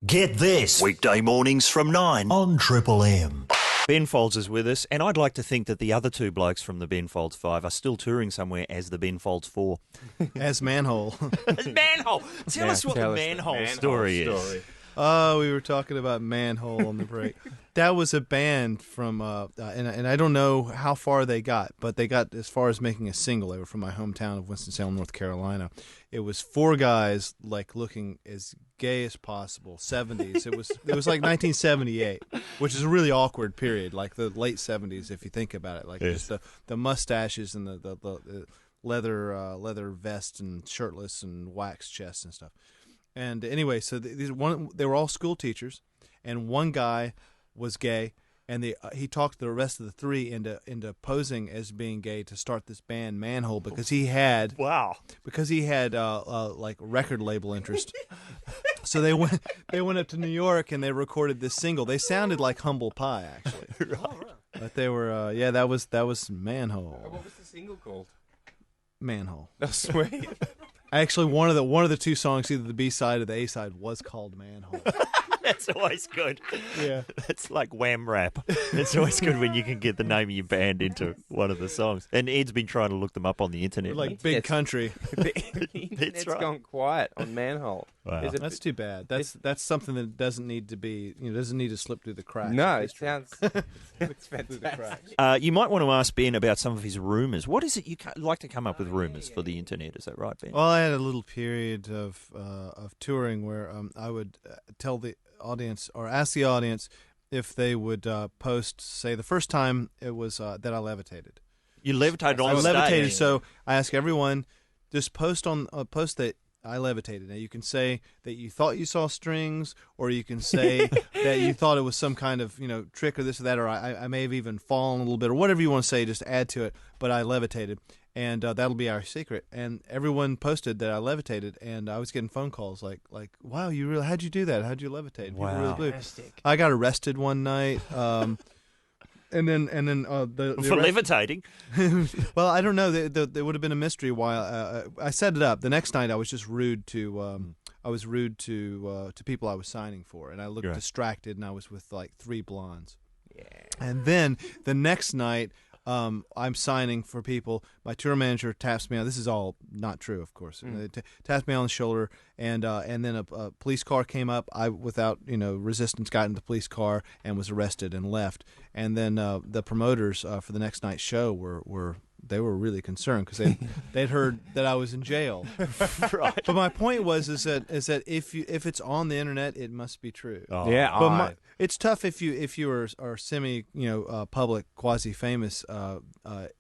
Get this. Weekday mornings from 9 on Triple M. Ben Folds is with us, and I'd like to think that the other two blokes from the Ben Folds 5 are still touring somewhere as the Ben Folds 4. As ManHole. ManHole! Tell us what the ManHole story is. Oh, we were talking about ManHole on the break. That was a band from, and I don't know how far they got, but they got as far as making a single. They were from my hometown of Winston-Salem, North Carolina. It was four guys like looking as gay as possible, 70s. It was like 1978, which is a really awkward period, like the late 70s if you think about it. Like just the mustaches and the leather vests and shirtless and wax chests and stuff. And anyway, so they were all school teachers, and one guy was gay, and he talked the rest of the three into posing as being gay to start this band ManHole because he had like record label interest. So they went up to New York and they recorded this single. They sounded like Humble Pie actually, Right. but they were that was ManHole. What was the single called? ManHole. Oh, sweet. Actually, one of the two songs, either the B side or the A side, was called ManHole. That's always good. Yeah. It's like wham rap. It's always good when you can get the name of your band into one of the songs. And Ed's been trying to look them up on the internet. Like Big Country. The internet's gone quiet on ManHole. Wow. That's too bad. That's something that doesn't need to be, doesn't need to slip through the cracks. No, it sounds it's fantastic. You might want to ask Ben about some of his rumours. What is it you like to come up with rumours for the internet? Is that right, Ben? Well, I had a little period of touring where I would tell the audience or ask the audience if they would post, say, the first time it was that I levitated. You levitated on I stage. levitated, so I ask everyone just post that I levitated. Now you can say that you thought you saw strings, or you can say that you thought it was some kind of trick or this or that, or I may have even fallen a little bit, or whatever you want to say. Just add to it. But I levitated, and that'll be our secret. And everyone posted that I levitated, and I was getting phone calls like, wow, how'd you do that? How'd you levitate? People Wow. really believe. I got arrested one night. And then the For levitating? Well, I don't know. There would have been a mystery while I set it up. The next night, I was just rude to people I was signing for, and I looked distracted, and I was with like three blondes. Yeah. And then the next night, I'm signing for people. My tour manager taps me on. This is all not true, of course. Taps me on the shoulder, and then a police car came up. I, without resistance, got in the police car and was arrested and left. And then the promoters for the next night's show were really concerned because they'd heard that I was in jail. Right. But my point was is that if it's on the internet, it must be true. Oh. Yeah, But it's tough if you are semi public, quasi famous.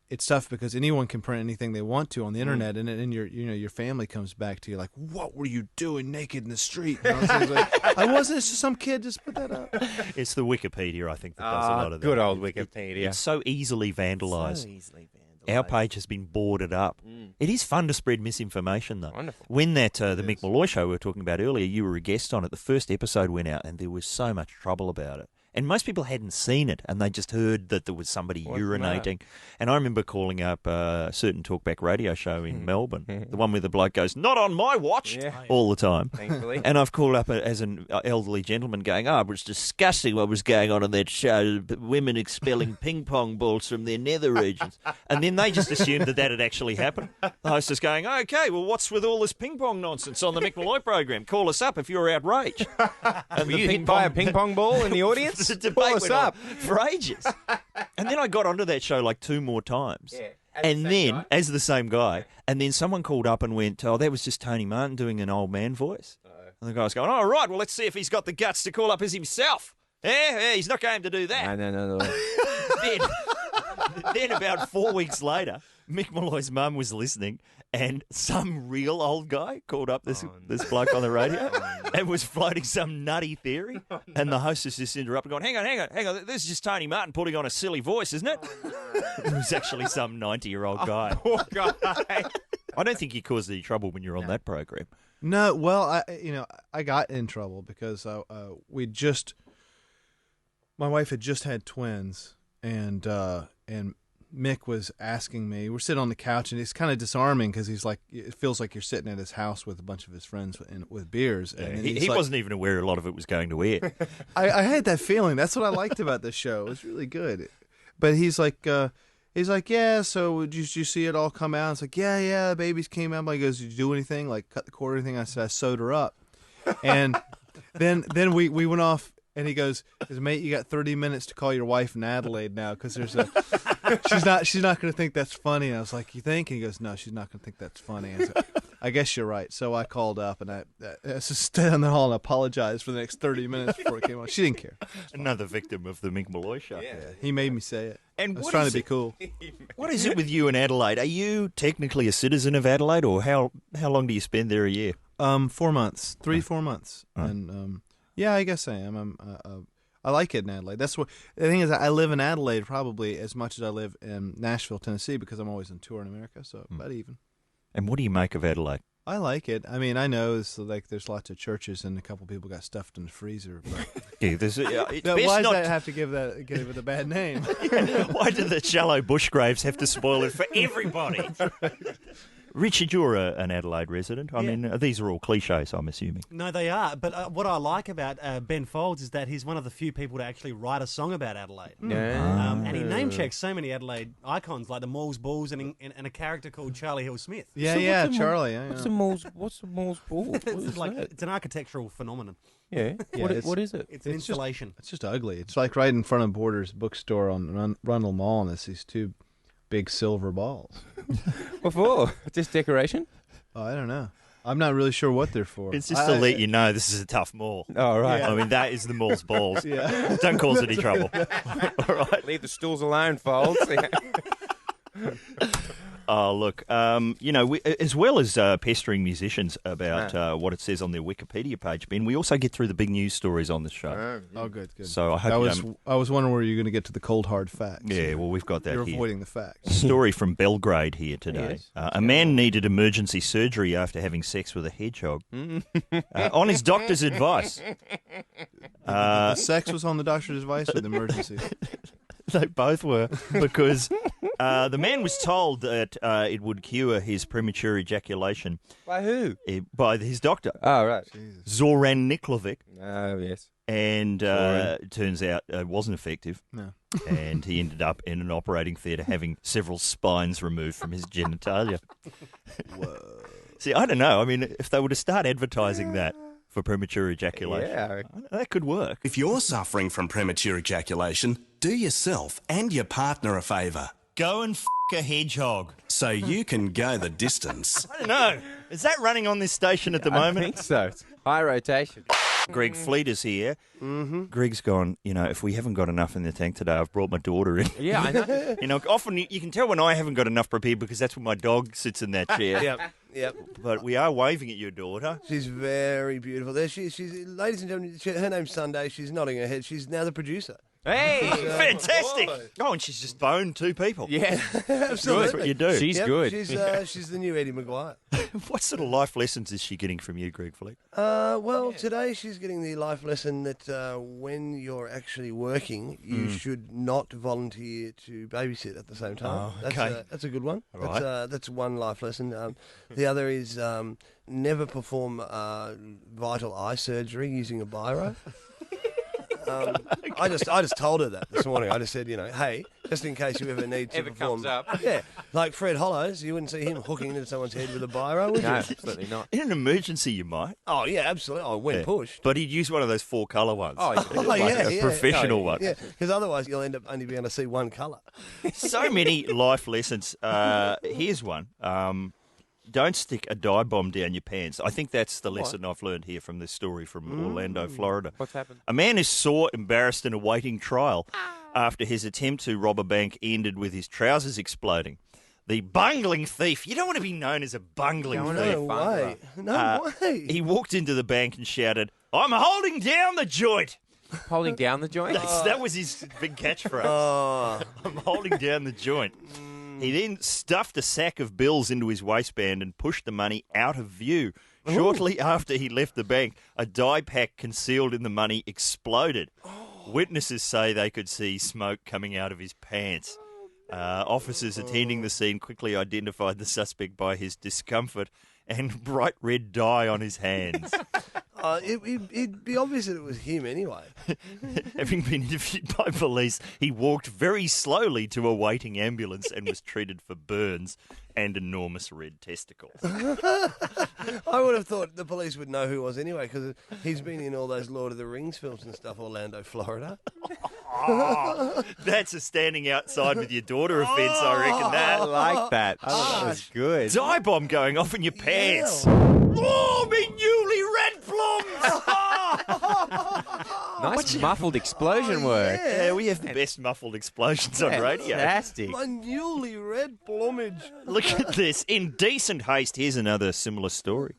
It's tough because anyone can print anything they want to on the internet, and your family comes back to you like, what were you doing naked in the street? And I was like, I wasn't. It's just some kid just put that up. It's the Wikipedia, I think, that does a lot of that. Good old Wikipedia. It's so easily vandalised. So easily vandalised. Our page has been boarded up. It is fun to spread misinformation, though. Wonderful. When the Mick Molloy show we were talking about earlier, you were a guest on it. The first episode went out, and there was so much trouble about it. And most people hadn't seen it, and they just heard that there was somebody urinating. And I remember calling up a certain talkback radio show in Melbourne, the one where the bloke goes, "Not on my watch," all the time. Thankfully. And I've called up as an elderly gentleman going, it was disgusting what was going on in that show, women expelling ping pong balls from their nether regions. And then they just assumed that had actually happened. The host is going, okay, well, what's with all this ping pong nonsense on the Mick Molloy program? Call us up if you're outraged. And Were you hit by a ping pong ball in the audience? The debate went on for ages. And then I got onto that show like two more times. Yeah. And then, as the same guy, and then someone called up and went, that was just Tony Martin doing an old man voice. And the guy was going, all right, well, let's see if he's got the guts to call up as himself. Yeah, he's not going to do that. No. Then about 4 weeks later, Mick Molloy's mum was listening, and some real old guy called up this bloke on the radio and was floating some nutty theory. And the hostess just interrupted, going, hang on, this is just Tony Martin putting on a silly voice, isn't it? It was actually some 90-year-old guy. Poor guy. I don't think you caused any trouble when you're on that program. No, well, I got in trouble because my wife had just had twins, and Mick was asking me. We're sitting on the couch, and it's kind of disarming because he's like, it feels like you're sitting at his house with a bunch of his friends with beers. And He wasn't even aware a lot of it was going to air. I had that feeling. That's what I liked about this show. It was really good. But he's like, yeah. So did you see it all come out? It's like, yeah. The babies came out. He goes, did you do anything? Like cut the cord or anything? I said, I sewed her up. And then we went off. And he goes, mate, you got 30 minutes to call your wife in Adelaide now because there's she's not going to think that's funny. And I was like, you think? And he goes, no, she's not going to think that's funny. And I said, I guess you're right. So I called up and I just stayed in the hall and apologized for the next 30 minutes before it came on. She didn't care. Another victim of the Mick Molloy show. Yeah, he made me say it. And I was trying to be cool. What is it with you in Adelaide? Are you technically a citizen of Adelaide, or how long do you spend there a year? 4 months, 4 months, and yeah, I guess I am. I like it in Adelaide. That's what the thing is. I live in Adelaide probably as much as I live in Nashville, Tennessee, because I'm always on tour in America. So about even. And what do you make of Adelaide? I like it. I mean, I know it's like there's lots of churches and a couple people got stuffed in the freezer. But Yeah, why does that have to give it a bad name? Why do the shallow bush graves have to spoil it for everybody? Richard, you're an Adelaide resident. I mean, these are all cliches, I'm assuming. No, they are. But what I like about Ben Folds is that he's one of the few people to actually write a song about Adelaide. And he name-checks so many Adelaide icons, like the Malls Bulls and a character called Charlie Hill Smith. Yeah, Charlie. Yeah. What's the Malls Bull? It's an architectural phenomenon. Yeah. What is it? It's an installation. It's just ugly. It's like right in front of Borders bookstore on Rundle Mall, and it's these two big silver balls. What for? Just decoration? Oh, I don't know. I'm not really sure what they're for. It's just to let you know this is a tough mall. Oh, right. I mean, that is the mall's balls. Yeah. Don't cause any trouble. All right. Leave the stools alone, Folds. Oh, look, as well as pestering musicians about what it says on their Wikipedia page, Ben, we also get through the big news stories on the show. Oh, good. So I hope I was wondering where you're going to get to the cold, hard facts. Yeah, well, we've got that You're here. avoiding the facts. Story from Belgrade here today. Yes. A man needed emergency surgery after having sex with a hedgehog. On his doctor's advice. The sex was on the doctor's advice or the emergency? They both were, because the man was told that it would cure his premature ejaculation. By who? By his doctor, Oh, right. Zoran Niklovic. Oh, yes. And it turns out it wasn't effective. No. And he ended up in an operating theatre having several spines removed from his genitalia. Whoa. See, I don't know. I mean, if they were to start advertising that for premature ejaculation, that could work. If you're suffering from premature ejaculation, do yourself and your partner a favour. Go and a hedgehog so you can go the distance. I don't know. Is that running on this station at the moment? I think so. It's high rotation. Greg Fleet is here. Mm-hmm. Greg's gone, if we haven't got enough in the tank today, I've brought my daughter in. Yeah, I know. Often you can tell when I haven't got enough prepared because that's when my dog sits in that chair. Yep. But we are waving at your daughter. She's very beautiful. There she's ladies and gentlemen, her name's Sunday. She's nodding her head. She's now the producer. Hey, fantastic. Oh, and she's just boned two people. Yeah. Absolutely. That's what you do. She's good. She's the new Eddie Maguire. What sort of life lessons is she getting from you, Greg Fleet? Well, today she's getting the life lesson that when you're actually working, you should not volunteer to babysit at the same time. Oh, okay. That's a good one. All right. That's one life lesson. The other is never perform vital eye surgery using a biro. I just told her that this morning. I just said, hey, just in case you ever need to Ever perform. comes up. Yeah, like Fred Hollows, you wouldn't see him hooking into someone's head with a biro, would you? No, absolutely not. In an emergency, you might. Oh, yeah, absolutely. Oh, when pushed. But he'd use one of those 4-colour ones. Oh, Like yeah, a yeah. professional one. Yeah, because otherwise you'll end up only being able to see one colour. So many life lessons. Here's one. Don't stick a dive bomb down your pants. I think that's the lesson I've learned here from this story from Orlando, Florida. What's happened? A man is sore, embarrassed, and awaiting trial after his attempt to rob a bank ended with his trousers exploding. The bungling thief. You don't want to be known as a bungling thief. No way. No way. He walked into the bank and shouted, "I'm holding down the joint." Holding down the joint? That was his big catchphrase. Oh. I'm holding down the joint. He then stuffed a sack of bills into his waistband and pushed the money out of view. Shortly after he left the bank, a dye pack concealed in the money exploded. Witnesses say they could see smoke coming out of his pants. Officers attending the scene quickly identified the suspect by his discomfort and bright red dye on his hands. It'd be obvious that it was him anyway. Having been interviewed by police, he walked very slowly to a waiting ambulance and was treated for burns and enormous red testicles. I would have thought the police would know who it was anyway, because he's been in all those Lord of the Rings films and stuff, Orlando, Florida. Oh, that's a standing outside with your daughter offence, I reckon that. I like that. I thought that was good. Dye bomb going off in your pants. Oh, me newly red plums! Nice muffled explosion work. Yeah, we have the best muffled explosions on radio. Fantastic. My newly red plumage. Look at this. In decent haste, here's another similar story.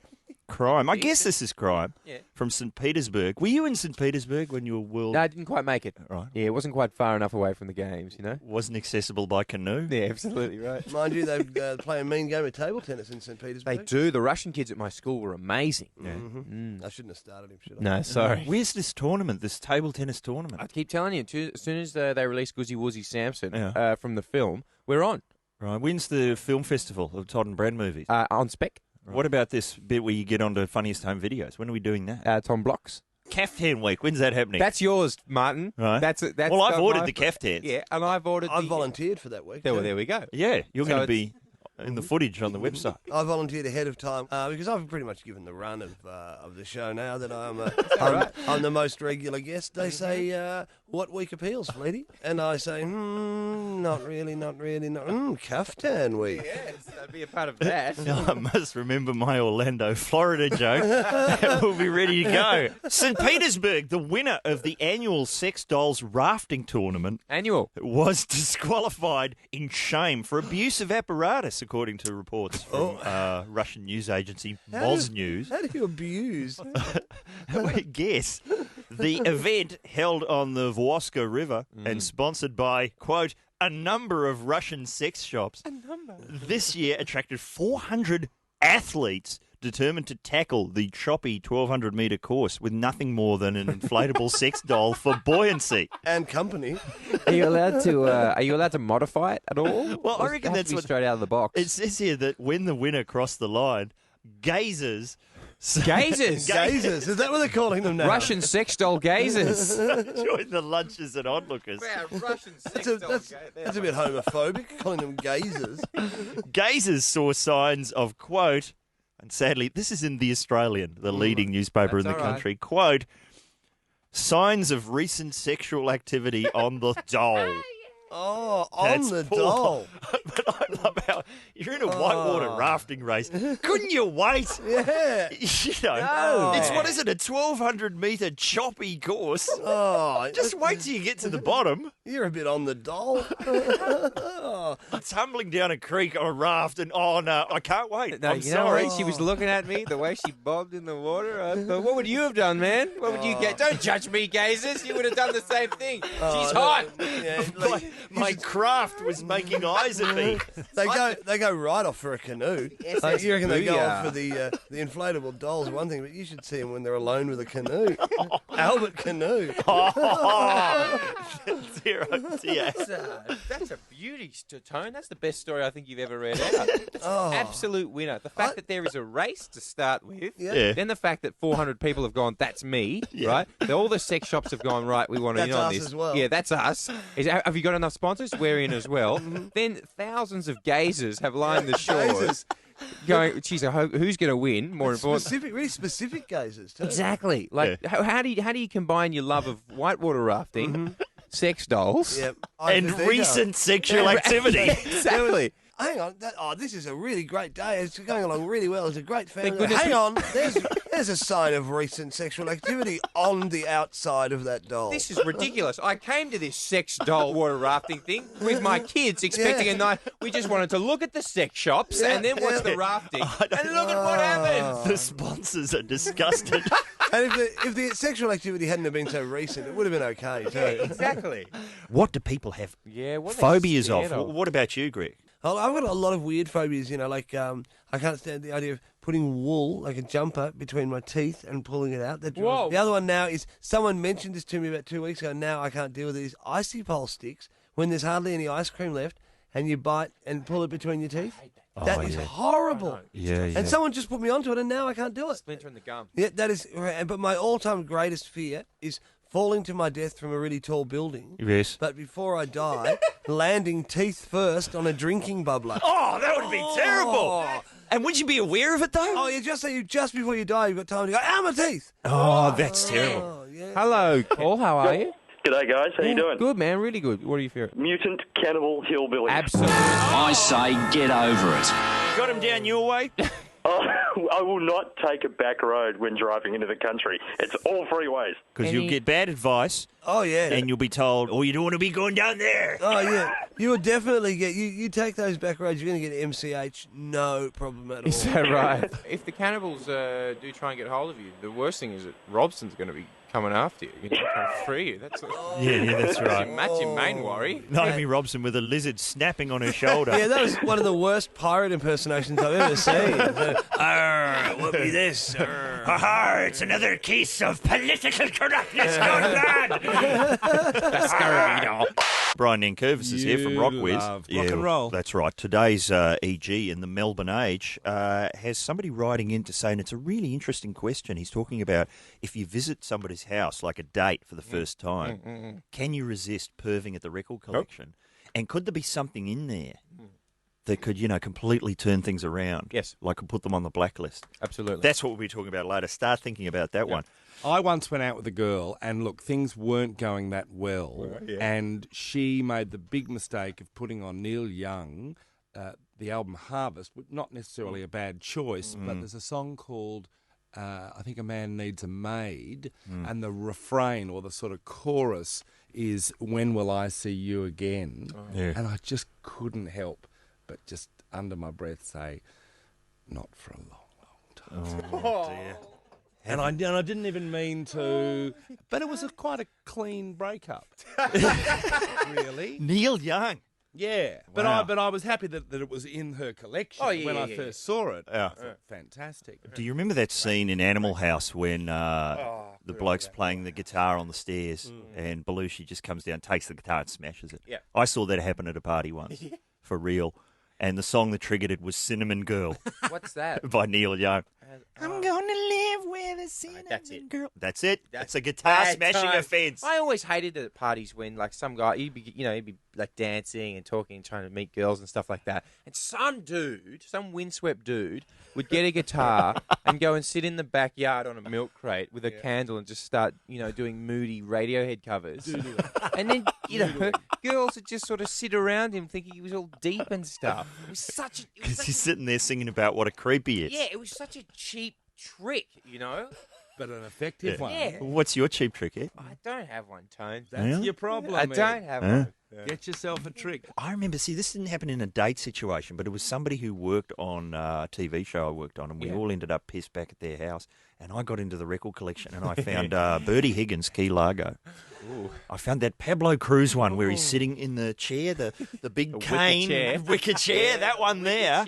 Crime. I guess this is crime. Yeah. From St. Petersburg. Were you in St. Petersburg when you were world... No, I didn't quite make it. Right. Yeah, it wasn't quite far enough away from the games, you know? Wasn't accessible by canoe? Yeah, absolutely right. Mind you, they play a mean game of table tennis in St. Petersburg. They do. The Russian kids at my school were amazing. Yeah. I shouldn't have started him, should I? No, sorry. Where's this tournament, this table tennis tournament? I keep telling you, as soon as they release Guzzy Wuzzy Samson Yeah. from the film, we're on. Right. When's the film festival of Todd and Brad movies? On spec. Right. What about this bit where you get onto Funniest Home Videos? When are we doing that? Tom Blocks. Caftan Week. When's that happening? That's yours, Martin. Right. That's well, I've ordered my- the caftans. Yeah, and I've ordered I the... volunteered for that week. There, too. there we go. Yeah, you're So going to it's- be in the footage on the website. I volunteered ahead of time because I've pretty much given the run of the show now that I'm the most regular guest. They say, what week appeals, lady? And I say, not really, not. Kaftan week. Yes, I'd be a part of that. Now I must remember my Orlando, Florida joke. We'll be ready to go. St. Petersburg, the winner of the annual Sex Dolls rafting tournament, Annual. was disqualified in shame for abuse of apparatus, according to reports from Russian news agency Mosnews. How do you abuse? Guess the event held on the Voska River and sponsored by, quote, a number of Russian sex shops. This year attracted 400 athletes determined to tackle the choppy 1,200-metre course with nothing more than an inflatable sex doll for buoyancy. And company. Are you allowed to modify it at all? Well, I Or does it reckon have to that's be what- straight out of the box. It says here that when the winner crossed the line, gazers... Gazers. Gazers. Is that what they're calling them now? Russian sex doll gazers. joined the lunches and onlookers. Russian That's a bit homophobic, calling them gazers. Gazers saw signs of, quote, and sadly, this is in The Australian, the leading newspaper in That's the all right. country, quote, signs of recent sexual activity on the doll. Oh, on That's the poor. doll. But I love how you're in a whitewater rafting race. Couldn't you wait? Yeah. You know, it's, what is it, a 1,200-metre choppy course? Oh, Just wait till you get to the bottom. you're a bit on the doll. Tumbling down a creek on a raft and, oh, no, I can't wait. No, I'm you know sorry. what? She was looking at me, the way she bobbed in the water. I thought, what would you have done, man? What would you get? Don't judge me, gazers. You would have done the same thing. She's hot. Yeah, like, My craft was making eyes at me. they go right off for a canoe. Yes, Like, you reckon they go booyah. off for the inflatable doll's one thing, but you should see them when they're alone with a canoe. Albert Canoe. Dear, oh dear. That's a beauty, Tone. That's the best story I think you've ever read out. Absolute winner. The fact that there is a race to start with, Yeah. then the fact that 400 people have gone, that's me, right? All the sex shops have gone, right, we want to in That's on us this. as well. Yeah, that's us. Have you got enough sponsors? We're in as well. Then thousands of gazers have lined the shores. Going, geez, who's going to win? More important, Really specific gazers, too. exactly. Like, how do you combine your love of whitewater rafting, sex dolls, Yep. And There you go. recent sexual activity. exactly? Hang on. This is a really great day. It's going along really well. It's a great family. Thank goodness Hang on. There's a sign of recent sexual activity on the outside of that doll. This is ridiculous. I came to this sex doll water rafting thing with my kids expecting a night. We just wanted to look at the sex shops and then watch the rafting. And look at what happened. The sponsors are disgusted. And if the sexual activity hadn't have been so recent, it would have been okay, too. Exactly. What do people have Yeah, what are they phobias scared of? What about you, Greg? I've got a lot of weird phobias, like I can't stand the idea of putting wool, like a jumper, between my teeth and pulling it out. Whoa. The other one now is, someone mentioned this to me about 2 weeks ago, now I can't deal with these icy pole sticks when there's hardly any ice cream left, and you bite and pull it between your teeth. That is horrible. Yeah. And someone just put me onto it, and now I can't do it. Splinter in the gum. Yeah, that is. But my all-time greatest fear is falling to my death from a really tall building. Yes. But before I die, landing teeth first on a drinking bubbler. Oh, that would be terrible. And would you be aware of it, though? Oh, you just before you die, you've got time to go, my teeth! Oh, that's terrible. Oh, yeah. Hello, Paul. How are you? G'day, guys. How you doing? Good, man. Really good. What are you fearing? Mutant cannibal hillbilly. Absolutely. I say get over it. Got him down your way? Oh, I will not take a back road when driving into the country. It's all freeways. Because you'll get bad advice. Oh, yeah. And you'll be told, you don't want to be going down there. Oh, yeah. You will definitely get... You take those back roads, you're going to get MCH, no problem at all. Is that right? If the cannibals do try and get hold of you, the worst thing is that Robson's going to be coming after you. He's going to come free you. That's Yeah, that's right. That's your main worry. Naomi Robson with a lizard snapping on her shoulder. Yeah, that was one of the worst pirate impersonations I've ever seen. What be this? Ha-ha, it's another case of political correctness gone bad. Brian Nankervis is here from Rockwiz. Rock and roll. That's right. Today's EG in the Melbourne Age has somebody writing in to say, and it's a really interesting question. He's talking about if you visit somebody's house, like a date for the first time, can you resist perving at the record collection? And could there be something in there that could, completely turn things around? Yes. Like put them on the blacklist. Absolutely. That's what we'll be talking about later. Start thinking about that one. I once went out with a girl, and look, things weren't going that well, and she made the big mistake of putting on Neil Young, the album Harvest, not necessarily a bad choice, but there's a song called I think A Man Needs a Maid, and the refrain or the sort of chorus is When Will I See You Again? And I just couldn't help but just under my breath say, not for a long, long time. Oh, dear. And I didn't even mean to, but it was quite a clean breakup. Really? Neil Young. Yeah, but Wow. I was happy that it was in her collection when I first saw it. Yeah. I thought, fantastic. Do you remember that scene in Animal House when the bloke's playing the guitar on the stairs and Belushi just comes down, takes the guitar and smashes it? Yeah. I saw that happen at a party once, for real. And the song that triggered it was Cinnamon Girl What's that? by Neil Young. I'm gonna live with a cinnamon girl. That's it. That's a guitar smashing offence. I always hated it at parties when, like, some guy, he'd be like dancing and talking and trying to meet girls and stuff like that. And some dude, some windswept dude, would get a guitar and go and sit in the backyard on a milk crate with a candle and just start, doing moody Radiohead covers. And then, girls would just sort of sit around him thinking he was all deep and stuff. It was such a... Because he's sitting there singing about what a creep he is. Yeah, it was such a cheap trick, But an effective one. Yeah. What's your cheap trick, Ed? I don't have one, Tone. That's your problem. I Ed. don't have one. Get yourself a trick. I remember, this didn't happen in a date situation, but it was somebody who worked on a TV show I worked on, and we all ended up pissed back at their house. And I got into the record collection, and I found Bertie Higgins' Key Largo. Ooh. I found that Pablo Cruz one where he's sitting in the chair, the big cane wicker chair, that one there.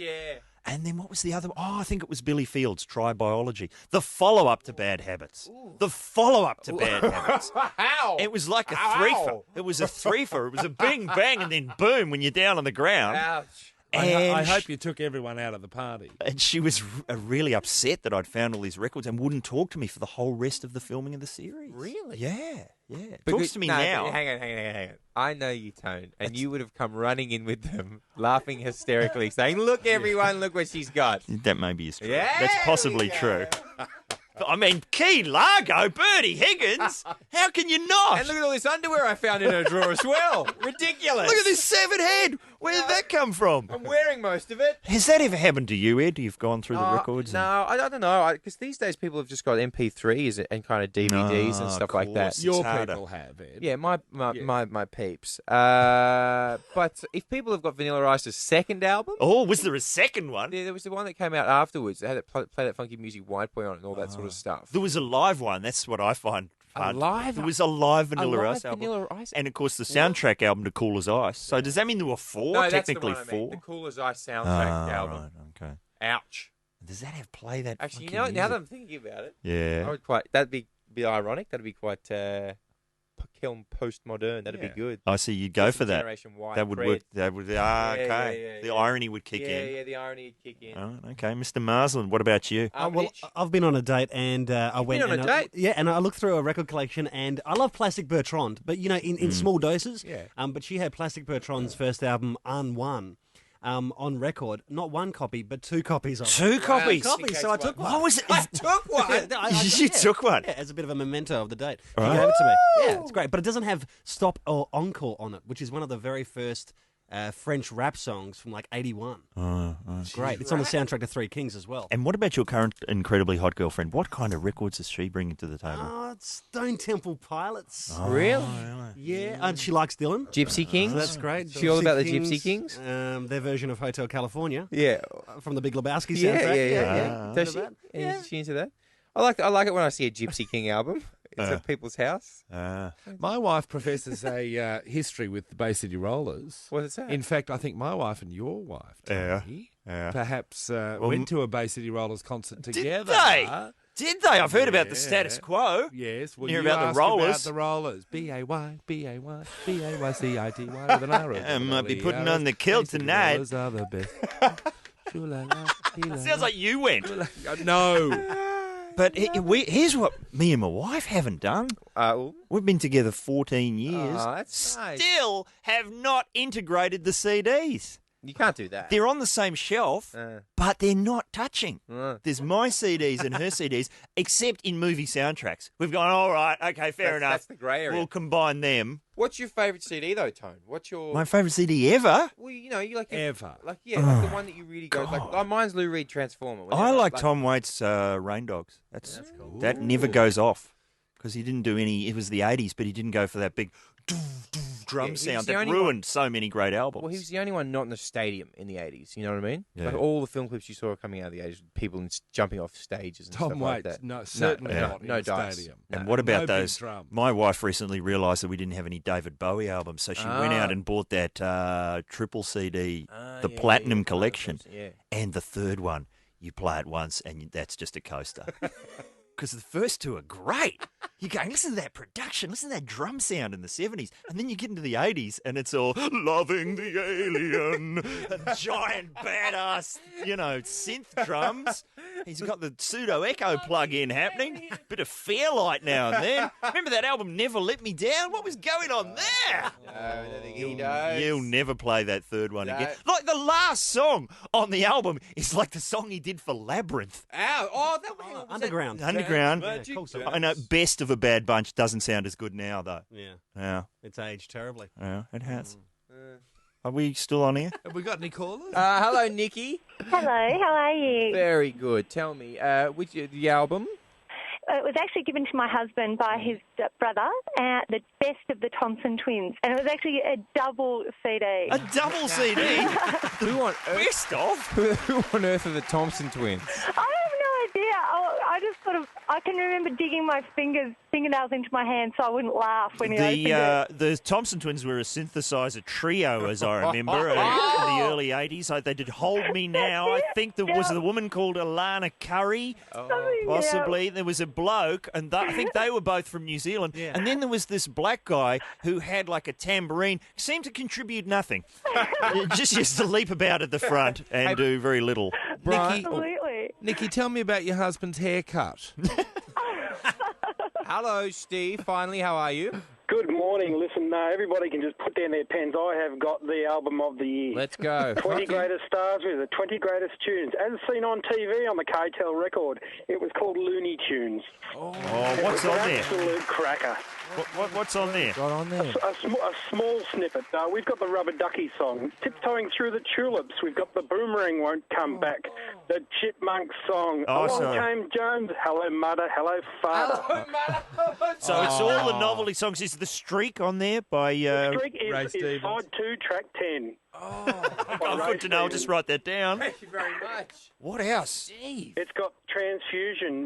And then what was the other one? Oh, I think it was Billy Fields' Try Biology. The follow-up to Bad Habits. Ooh. The follow-up to Bad Habits. How? It was like a threefer. It was a threefer. It was a bing, bang, and then boom when you're down on the ground. Ouch. I hope you took everyone out of the party. And she was really upset that I'd found all these records and wouldn't talk to me for the whole rest of the filming of the series. Really? Yeah. Talks to me now. Hang on. I know you, Tone, and you would have come running in with them, laughing hysterically, saying, "Look, everyone, look what she's got." That maybe is true. Yeah, that's possibly true. I mean, Key Largo, Bertie Higgins. How can you not? And look at all this underwear I found in her drawer as well. Ridiculous. Look at this severed head. Where did that come from? I'm wearing most of it. Has that ever happened to you, Ed? You've gone through the records? No, I don't know. Because these days people have just got MP3s and kind of DVDs and stuff like that. Your people have, Ed. Yeah, my peeps. But if people have got Vanilla Ice's second album... Oh, was there a second one? Yeah, there was the one that came out afterwards. They had play that funky music White Boy on it and all that sort of stuff. There was a live one. That's what I find fun. There was a live Vanilla Ice album. Vanilla Ice? And, of course, the soundtrack album to Cool as Ice. So does that mean there were four? No, technically that's the one I mean. four? The Cool as Ice soundtrack album. Right, okay. Ouch. Does that have play that? Actually, now that I'm thinking about it, yeah, that'd be ironic. That'd be quite Kiln postmodern. That'd be good. I see you'd go for that. Generation Y That would cred. work. That would. Okay. Yeah, The irony would kick in. Yeah, the irony would kick in. Oh, okay, Mr. Marsland. What about you? Well, Mitch? I've been on a date and I went been on and a date? Yeah, and I looked through a record collection and I love Plastic Bertrand, but in small doses. Yeah. But she had Plastic Bertrand's first album, Unwon. On record, not one copy, but 2 copies of it. 2 copies. So I took one. What was it? I took one. You took one. Yeah, as a bit of a memento of the date. She Right. gave it to me. Yeah, it's great. But it doesn't have stop or encore on it, which is one of the very first French rap songs from like 81. It's great. It's on the soundtrack to Three Kings as well. And what about your current incredibly hot girlfriend? What kind of records is she bringing to the table? Oh, it's Stone Temple Pilots. Really? Yeah, and she likes Dylan. Gypsy Kings? So that's great. She all about the Gypsy Kings? Their version of Hotel California. Yeah. From the Big Lebowski Yeah, soundtrack. yeah. Does she? Is she into that? I like it when I see a Gypsy King album. It's at people's house. My wife professes a history with the Bay City Rollers. What is that? In fact, I think my wife and your wife, Tony, perhaps went to a Bay City Rollers concert together. Did they? I've heard about the status quo. Yes. Well, Hear you about the asked Rollers. About the Rollers. B-A-Y, B-A-Y, B-A-Y-C-I-T-Y with an R. I might be putting on the kilt tonight. Rollers are the best. Sounds like you went. No. But here's what me and my wife haven't done. We've been together 14 years. That's nice. Still have not integrated the CDs. You can't do that. They're on the same shelf, but they're not touching. There's my CDs and her CDs, except in movie soundtracks. We've gone, all right, okay, fair enough. That's the grey area. We'll combine them. What's your favourite CD though, Tone? What's your My favourite CD ever? Well, you like Ever. like the one that you really go like. Mine's Lou Reed Transformer. I like Tom Waits' Rain Dogs. That's cool. That never goes off because he didn't do any. It was the 80s, but he didn't go for that big drum sound that ruined so many great albums. Well, he was the only one not in the stadium in the 80s. You know what I mean? Yeah. Like all the film clips you saw coming out of the 80s, people jumping off stages and Tom stuff Waits, like that. no, certainly not no in the dice. stadium. And what about No big those? drum. My wife recently realised that we didn't have any David Bowie albums, so she went out and bought that triple CD, the Platinum Collection, and the third one. You play it once, and that's just a coaster. Because the first 2 are great. You go, listen to that production, listen to that drum sound in the 70s, and then you get into the 80s, and it's all loving the alien, and giant badass, synth drums. He's got the pseudo echo plug-in happening. Bit of Fairlight now and then. Remember that album Never Let Me Down? What was going on there? No, I don't think he does. You'll never play that third one again. Like the last song on the album is like the song he did for Labyrinth. Ow! Oh, that was Underground. Underground. Yeah, cool song. I know Best of a Bad Bunch doesn't sound as good now, though. Yeah. It's aged terribly. Yeah, it has. Are we still on here? Have we got any callers? Hello, Nikki. Hello, how are you? Very good. Tell me, which the album? It was actually given to my husband by his brother, the best of the Thompson twins. And it was actually a double CD. A double CD? Who on earth? Best of? Who on earth are the Thompson twins? I have no idea. I just sort of, I can remember digging my fingernails into my hands so I wouldn't laugh when he opened it. The Thompson twins were a synthesizer trio, as I remember, in the early 80s. They did Hold Me Now. I think there was a woman called Alana Curry, possibly. Yeah. There was a bloke, and I think they were both from New Zealand. Yeah. And then there was this black guy who had like a tambourine, seemed to contribute nothing. Just used to leap about at the front and do very little. Absolutely. Nikki, tell me about your husband's haircut. Hello, Steve. Finally, how are you? Good morning. Listen, everybody can just put down their pens. I have got the album of the year. Let's go. 20 greatest stars with the 20 greatest tunes. As seen on TV on the K-Tel record, it was called Looney Tunes. Oh, what's on there? Absolute cracker. What's on there? Got on there? A small snippet. We've got the Rubber Ducky song, Tiptoeing Through the Tulips. We've got the Boomerang Won't Come Back, the Chipmunk song. Along Came Jones, Hello Mother, Hello Father. Hello, Mother. So it's all the novelty songs. Is The Streak on there by The Streak is Ray Stevens. side 2, track 10. Good to know. I'll just write that down. Thank you very much. What else? Steve. It's got transfusion.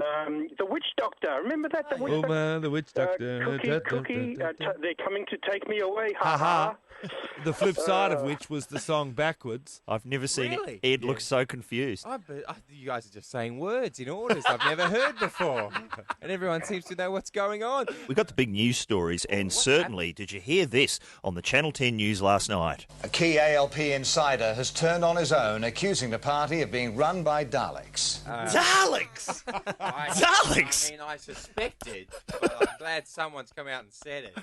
The Witch Doctor. Remember that? The Witch Doctor. The witch doctor. Cookie. They're coming to take me away. Ha Ha ha. The flip side of which was the song Backwards. I've never seen Really? it. Ed looks so confused. You guys are just saying words in orders I've never heard before. And everyone seems to know what's going on. We got the big news stories, and certainly, did you hear this on the Channel 10 news last night? A key ALP insider has turned on his own, accusing the party of being run by Daleks. Daleks! Daleks! I mean, I suspected, but I'm glad someone's come out and said it.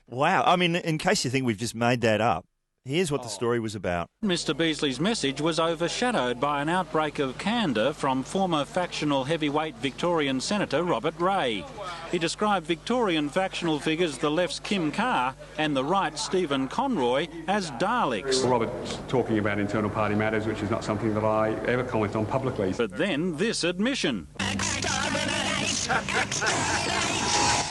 Wow. I mean, in case you think we've just made that up, here's what the story was about. Mr Beasley's message was overshadowed by an outbreak of candour from former factional heavyweight Victorian Senator Robert Ray. He described Victorian factional figures the left's Kim Carr and the right's Stephen Conroy as Daleks. Robert's talking about internal party matters, which is not something that I ever comment on publicly. But then this admission.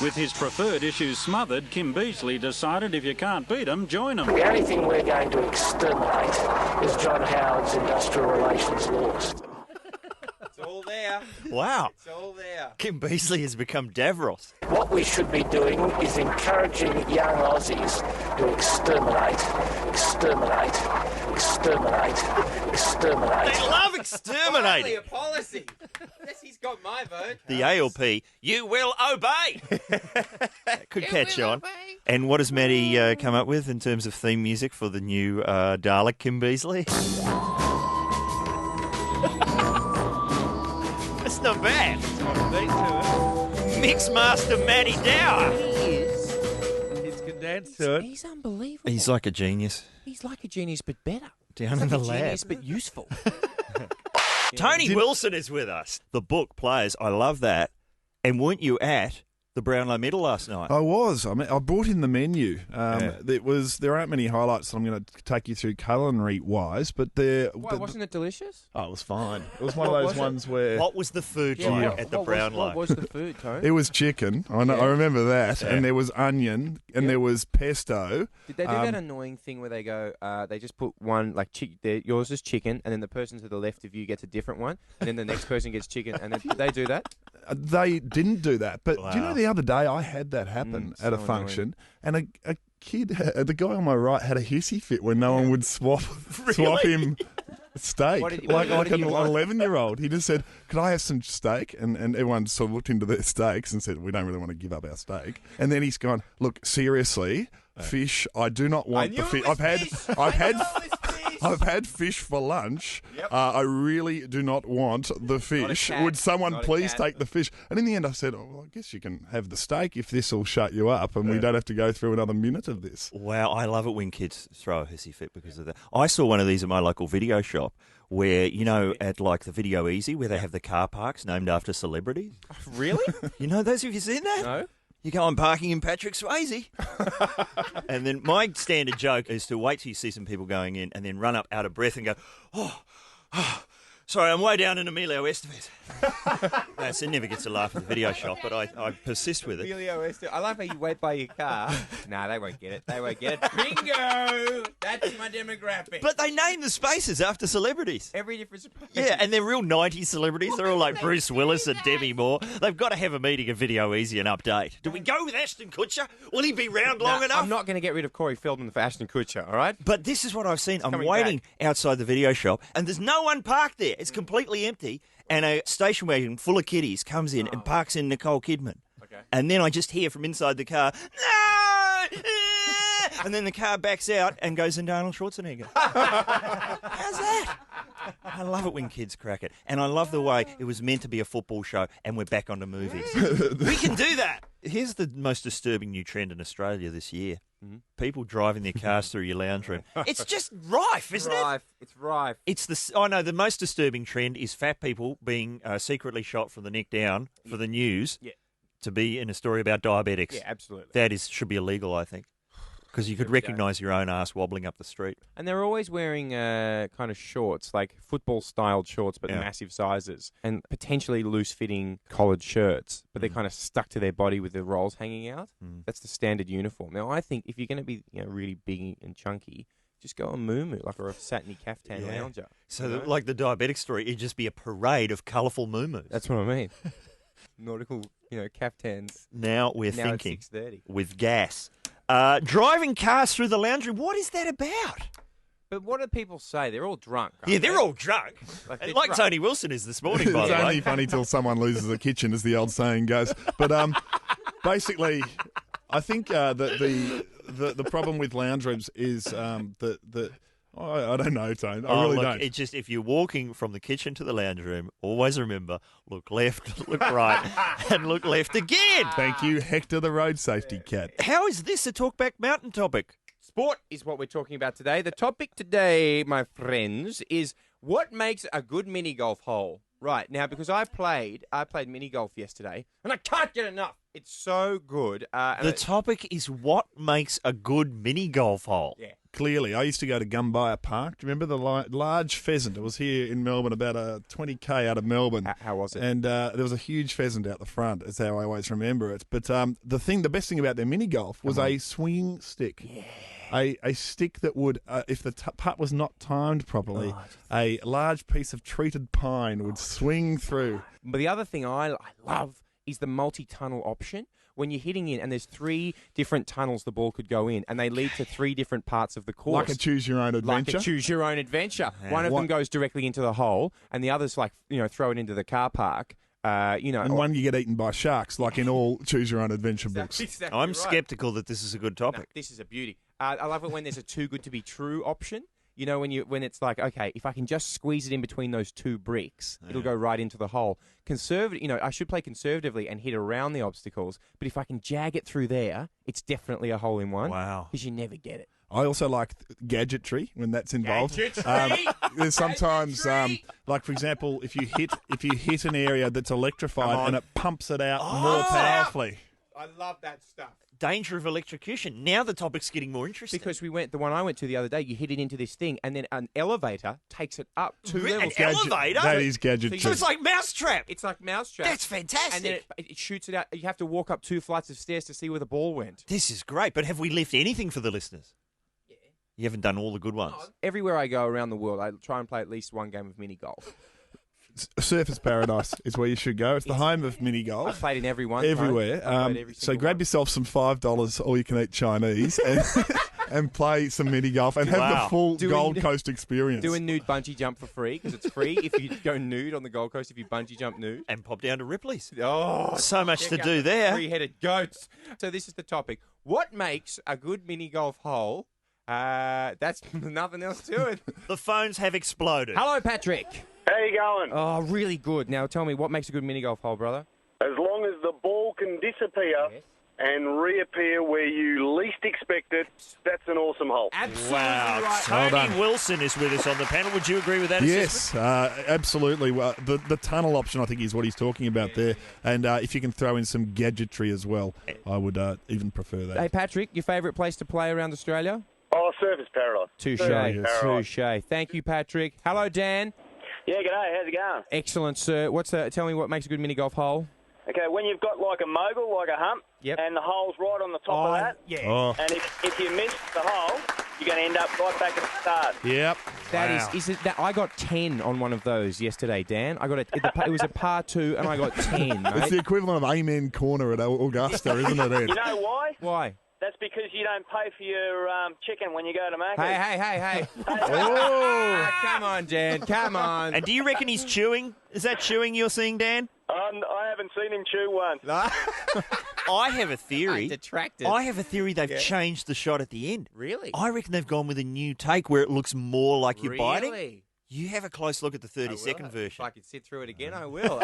With his preferred issues smothered, Kim Beazley decided if you can't beat them, join them. The only thing we're going to exterminate is John Howard's industrial relations laws. It's all there. Wow. It's all there. Kim Beazley has become Davros. What we should be doing is encouraging young Aussies to exterminate, exterminate. They love exterminating. Finally, a policy. Yes, he's got my vote. The ALP, you will obey. Could catch on. And what has Maddie come up with in terms of theme music for the new Dalek Kim Beazley? That's not bad. Mixmaster Matty Dower. Kids can dance to it. He's unbelievable. He's like a genius. He's like a genius, but better. Down He's in like the a lab. genius, but useful. Tony Wilson is with us. The book Players. I love that. And weren't you at the Brownlow Medal last night? I was. I mean, I brought in the menu. There aren't many highlights that I'm going to take you through culinary-wise, but Why, wasn't it delicious? Oh, it was fine. It was one of those ones where... What was the food like at the Brownlow? What was the food, Tony? It was chicken. I remember that. Yeah. And there was onion, and there was pesto. Did they do that annoying thing where they go, they just put one, like, yours is chicken, and then the person to the left of you gets a different one, and then the next person gets chicken, and then did they do that? They didn't do that. But do you know the other day I had that happen at a function, and a kid, the guy on my right, had a hissy fit when no one would swap him steak. Like an 11-year-old. He just said, "Could I have some steak?" And everyone sort of looked into their steaks and said, "We don't really want to give up our steak." And then he's gone, "Look, seriously, fish. I do not want the fish. I've had fish for lunch. Yep. I really do not want the fish. Would someone please take the fish?" And in the end, I said, "Oh, well, I guess you can have the steak if this will shut you up, and we don't have to go through another minute of this." Wow, I love it when kids throw a hissy fit because of that. I saw one of these at my local video shop where, you know, at like the Video Easy, where they have the car parks named after celebrities. Really? You know those? Have you seen that? No. You go, "I'm parking in Patrick Swayze." And then my standard joke is to wait till you see some people going in and then run up out of breath and go, oh, sorry, I'm way down in Emilio Estevez. It never gets a laugh at the video shop, but I persist with it. Emilio Estevez. I love how you wait by your car. No, they won't get it. They won't get it. Bingo! That's my demographic. But they name the spaces after celebrities. Every different space. Yeah, and they're real 90s celebrities. They're all like Bruce Willis and Demi Moore. They've got to have a meeting at Video Easy and update. Do we go with Ashton Kutcher? Will he be round long enough? I'm not going to get rid of Corey Feldman for Ashton Kutcher, all right? But this is what I've seen. I'm waiting outside the video shop, and there's no one parked there. It's completely empty, and a station wagon full of kiddies comes in and parks in Nicole Kidman. Okay. And then I just hear from inside the car, "No!" And then the car backs out and goes into Arnold Schwarzenegger. How's that? I love it when kids crack it. And I love the way it was meant to be a football show and we're back onto movies. We can do that. Here's the most disturbing new trend in Australia this year. Mm-hmm. People driving their cars through your lounge room. It's just rife, isn't it? It's rife. The most disturbing trend is fat people being secretly shot from the neck down for the news to be in a story about diabetics. Yeah, absolutely. That should be illegal, I think. Because you could recognise your own ass wobbling up the street. And they're always wearing kind of shorts, like football-styled shorts, but massive sizes, and potentially loose-fitting collared shirts, but they're kind of stuck to their body with the rolls hanging out. That's the standard uniform. Now, I think if you're going to be really big and chunky, Just go on moo like a satiny caftan lounger. So, like the diabetic story, it'd just be a parade of colourful moo-moos. That's what I mean. Nautical, caftans. Now we're Now thinking it's 6:30. with gas. Driving cars through the lounge room, what is that about? But what do people say? They're all drunk. aren't Yeah, they're they? all drunk. Like, Like, they're drunk. Tony Wilson is this morning, by It's the way. only funny till someone loses a kitchen, as the old saying goes. But basically, I think the problem with lounge rooms is that I don't know, Tone. I really don't. It's just if you're walking from the kitchen to the lounge room, always remember, look left, look right, and look left again. Thank you, Hector, the road safety cat. How is this a Talkback Mountain topic? Sport is what we're talking about today. The topic today, my friends, is what makes a good mini golf hole. Right, now, because I played mini golf yesterday, and I can't get enough. It's so good. The topic is what makes a good mini golf hole. Yeah. Clearly, I used to go to Gumbaya Park. Do you remember the large pheasant? It was here in Melbourne, about 20k out of Melbourne. How was it? And there was a huge pheasant out the front. That's how I always remember it. But the best thing about their mini golf was a swinging stick. Yeah. A stick that would, if the putt was not timed properly, a large piece of treated pine would swing through. But the other thing I love is the multi-tunnel option. When you're hitting in, and there's 3 different tunnels the ball could go in, and they lead to 3 different parts of the course. Like a choose-your-own-adventure? Like a choose-your-own-adventure. Yeah. One of them goes directly into the hole, and the other's throw it into the car park. And one you get etten by sharks, like in all choose-your-own-adventure books. Exactly I'm right. sceptical that this is a good topic. No, this is a beauty. I love it when there's a too good to be true option. You know, when it's like, okay, if I can just squeeze it in between those 2 bricks, it'll go right into the hole. I should play conservatively and hit around the obstacles, but if I can jag it through there, it's definitely a hole in one. Wow. Because you never get it. I also like gadgetry when that's involved. Gadgetry! There's sometimes, like for example, if you hit an area that's electrified and it pumps it out more powerfully. I love that stuff. Danger of electrocution. Now the topic's getting more interesting. Because the one I went to the other day, you hit it into this thing, and then an elevator takes it up 2 levels. An elevator? That is gadgetry. So it's like Mousetrap. It's like Mousetrap. That's fantastic. And then it shoots it out. You have to walk up 2 flights of stairs to see where the ball went. This is great. But have we left anything for the listeners? Yeah. You haven't done all the good ones. Everywhere I go around the world, I try and play at least one game of mini golf. Surfers Paradise is where you should go. It's the home of mini golf. I've played in every one. Everywhere. So grab yourself some $5 all-you-can-eat Chinese and play some mini golf and have the full Gold Coast experience. Do a nude bungee jump for free because it's free if you go nude on the Gold Coast if you bungee jump nude. And pop down to Ripley's. Oh, so much to do there. 3-headed goats. So this is the topic. What makes a good mini golf hole? That's nothing else to it. The phones have exploded. Hello, Patrick. How you going? Oh, really good. Now tell me, what makes a good mini golf hole, brother? As long as the ball can disappear and reappear where you least expect it, that's an awesome hole. Absolutely right. Tony Wilson is with us on the panel. Would you agree with that Yes, assessment? absolutely. Well, the tunnel option, I think, is what he's talking about there. And if you can throw in some gadgetry as well, I would even prefer that. Hey, Patrick, your favourite place to play around Australia? Oh, Surfers Paradise. Touche. Thank you, Patrick. Hello, Dan. Yeah, g'day. How's it going? Excellent, sir. Tell me what makes a good mini golf hole? Okay, when you've got like a mogul, like a hump, and the hole's right on the top of that, and if you miss the hole, you're going to end up right back at the start. Yep. Is it that I got 10 on one of those yesterday, Dan. I got it was a par 2 and I got 10, mate. It's the equivalent of Amen Corner at Augusta, isn't it, Ed? You know why? Why? That's because you don't pay for your chicken when you go to Macca's. Hey. Oh, come on, Dan. Come on. And do you reckon he's chewing? Is that chewing you're seeing, Dan? I haven't seen him chew once. I have a theory. Detracted. I have a theory they've changed the shot at the end. Really? I reckon they've gone with a new take where it looks more like you're biting. Really? You have a close look at the 30-second version. If I could sit through it again, I will.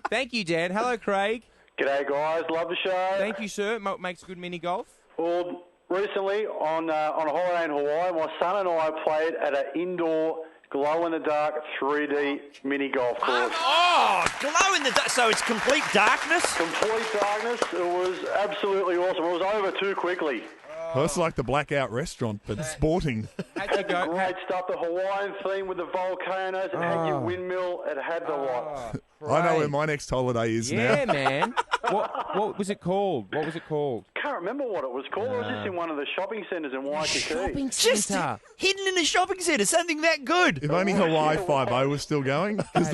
Thank you, Dan. Hello, Craig. G'day, guys. Love the show. Thank you, sir. Makes good mini golf. Well, recently on a holiday in Hawaii, my son and I played at an indoor glow-in-the-dark 3D mini golf course. Oh, glow in the dark. So it's complete darkness? Complete darkness. It was absolutely awesome. It was over too quickly. Well, it's like the Blackout restaurant, but sporting. Great stuff. The Hawaiian theme with the volcanoes. It had your windmill. It had the lot. I know where my next holiday is now. Yeah, man. What was it called? What was it called? Can't remember what it was called. It was just in one of the shopping centres in Waikiki. Just hidden in a shopping centre, something that good. If only Hawaii 5-0 was still going, because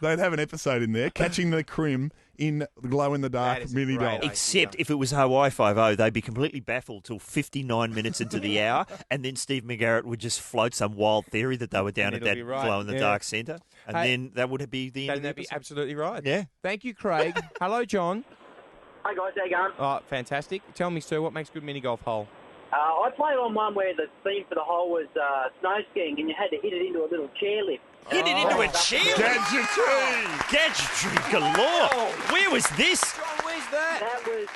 they'd have an episode in there, catching the crim in glow-in-the-dark mini doll. Except if it was Hawaii 5-0, they'd be completely baffled till 59 minutes into the hour, and then Steve McGarrett would just float some wild theory that they were down at that glow-in-the-dark centre, and then that would be the end of the episode. That'd be absolutely right. Yeah. Thank you, Craig. Hello, John. Hi guys, how you going? Oh, fantastic. Tell me, sir, what makes a good mini golf hole? I played on one where the theme for the hole was snow skiing, and you had to hit it into a little chairlift. Hit it into a chairlift? Gadgetry galore. Where was this? John, where's that? That was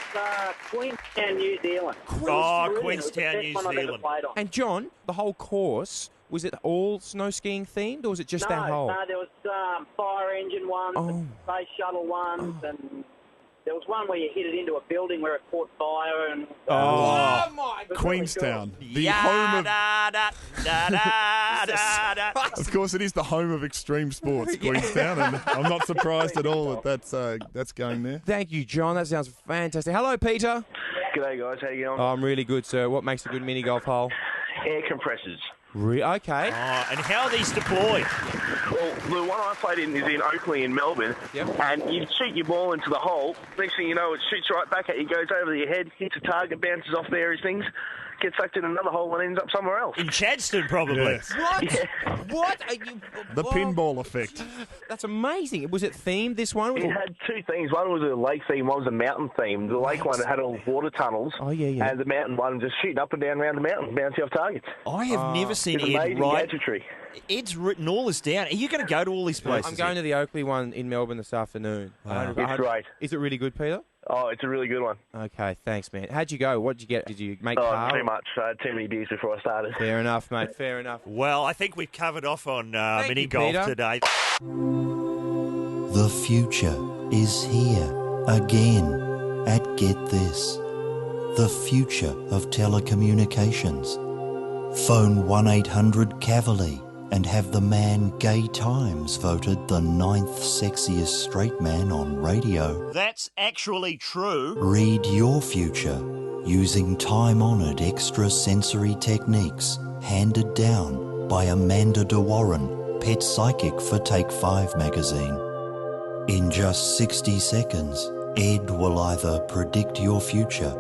Queenstown, New Zealand. Queenstown, New Zealand. And John, the whole course, was it all snow skiing themed, or was it just that hole? No, there was fire engine ones, and space shuttle ones, and there was one where you hit it into a building where it caught fire. And my God. Queenstown, the home of... Of course, it is the home of extreme sports, Queenstown, and I'm not surprised at all that that's going there. Thank you, John. That sounds fantastic. Hello, Peter. G'day, guys. How you going? Oh, I'm really good, sir. What makes a good mini golf hole? Air compressors. Okay. And how are these deployed? Well, the one I played in is in Oakley in Melbourne. Yep. And you shoot your ball into the hole. Next thing you know, it shoots right back at you, goes over your head, hits a target, bounces off various things, gets sucked in another hole and ends up somewhere else. In Chadstone, probably. Yes. What? Yeah. What? Are you... The pinball effect. That's amazing. Was it themed, this one? It had two themes. One was a lake theme, one was a mountain theme. The lake one had all water tunnels. Oh, yeah. And the mountain one just shooting up and down around the mountain, bouncing off targets. I have never seen It's Ed amazing write. gadgetry. Ed's written all this down. Are you going to go to all these places? I'm going to the Oakley one in Melbourne this afternoon. Wow. It's great. Is it really good, Peter? Oh, it's a really good one. Okay, thanks, man. How'd you go? What did you get? Did you make par? Too much. I had too many beers before I started. Fair enough, mate. Fair enough. Well, I think we've covered off on mini golf Peter. today. The future is here again at Get This. The future of telecommunications. Phone 1-800-CAVALI and have the man Gay Times voted the 9th sexiest straight man on radio. That's actually true. Read your future using time-honoured extrasensory techniques handed down by Amanda De Warren, pet psychic for Take 5 magazine. In just 60 seconds, Ed will either predict your future,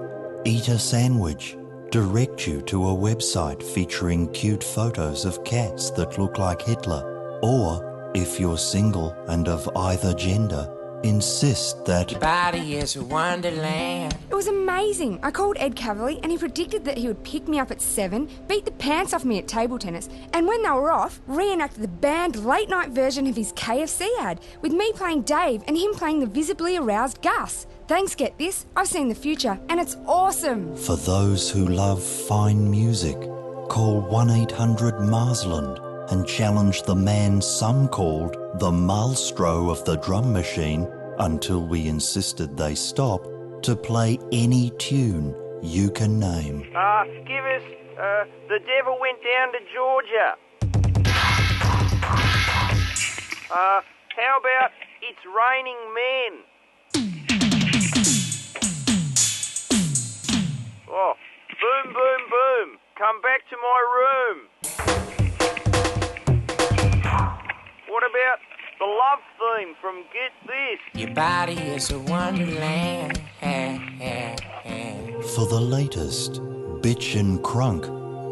eat a sandwich, direct you to a website featuring cute photos of cats that look like Hitler, or, if you're single and of either gender, insist that Your body is a wonderland. It was amazing. I called Ed Cavalier and he predicted that he would pick me up at 7, beat the pants off me at table tennis, and when they were off, reenact the banned late-night version of his KFC ad, with me playing Dave and him playing the visibly aroused Gus. Thanks, Get This. I've seen the future, and it's awesome. For those who love fine music, call 1-800-Marsland and challenge the man some called the maelstro of the drum machine until we insisted they stop to play any tune you can name. Skivers, the devil went down to Georgia. How about It's Raining Men? Oh, boom, boom, boom. Come back to my room. What about the love theme from Get This? Your body is a wonderland. For the latest bitch and crunk,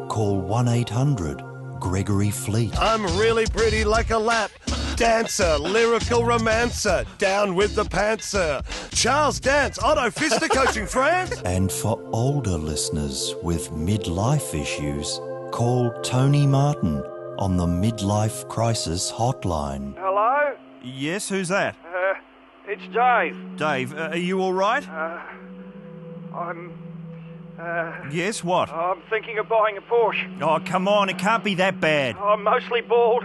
call 1-800-Gregory Fleet. I'm really pretty like a lap dancer, lyrical romancer, down with the pantser. Charles Dance, Otto Pfister coaching France. And for older listeners with midlife issues, call Tony Martin on the Midlife Crisis Hotline. Hello? Yes, who's that? It's Dave. Dave, are you all right? Yes, what? I'm thinking of buying a Porsche. Oh, come on, it can't be that bad. I'm mostly bald.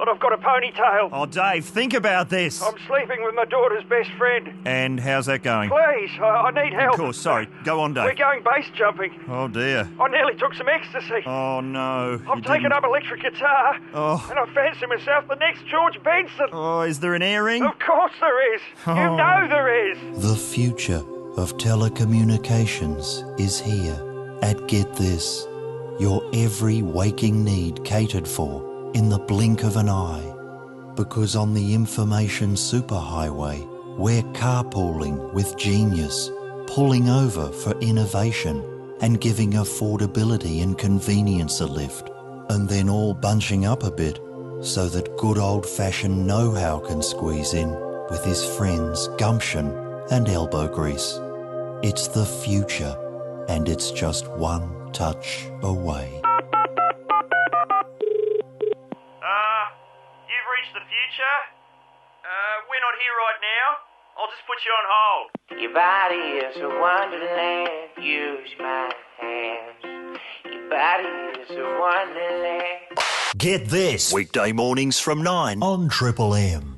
and I've got a ponytail. Oh, Dave, think about this. I'm sleeping with my daughter's best friend. And how's that going? Please, I need help. Of course, sorry. Go on, Dave. We're going base jumping. Oh, dear. I nearly took some ecstasy. Oh, no. I've taken up electric guitar, Oh. and I fancy myself the next George Benson. Oh, is there an airing? Of course there is. Oh. You know there is. The future of telecommunications is here. At Get This, your every waking need catered for in the blink of an eye. Because on the information superhighway, we're carpooling with genius, pulling over for innovation and giving affordability and convenience a lift, and then all bunching up a bit so that good old-fashioned know-how can squeeze in with his friends' gumption and elbow grease. It's the future, and it's just one touch away. You've reached the future. We're not here right now. I'll just put you on hold. Your body is a wonderland. Use my hands. Your body is a wonderland. Get This, weekday mornings from 9 on Triple M.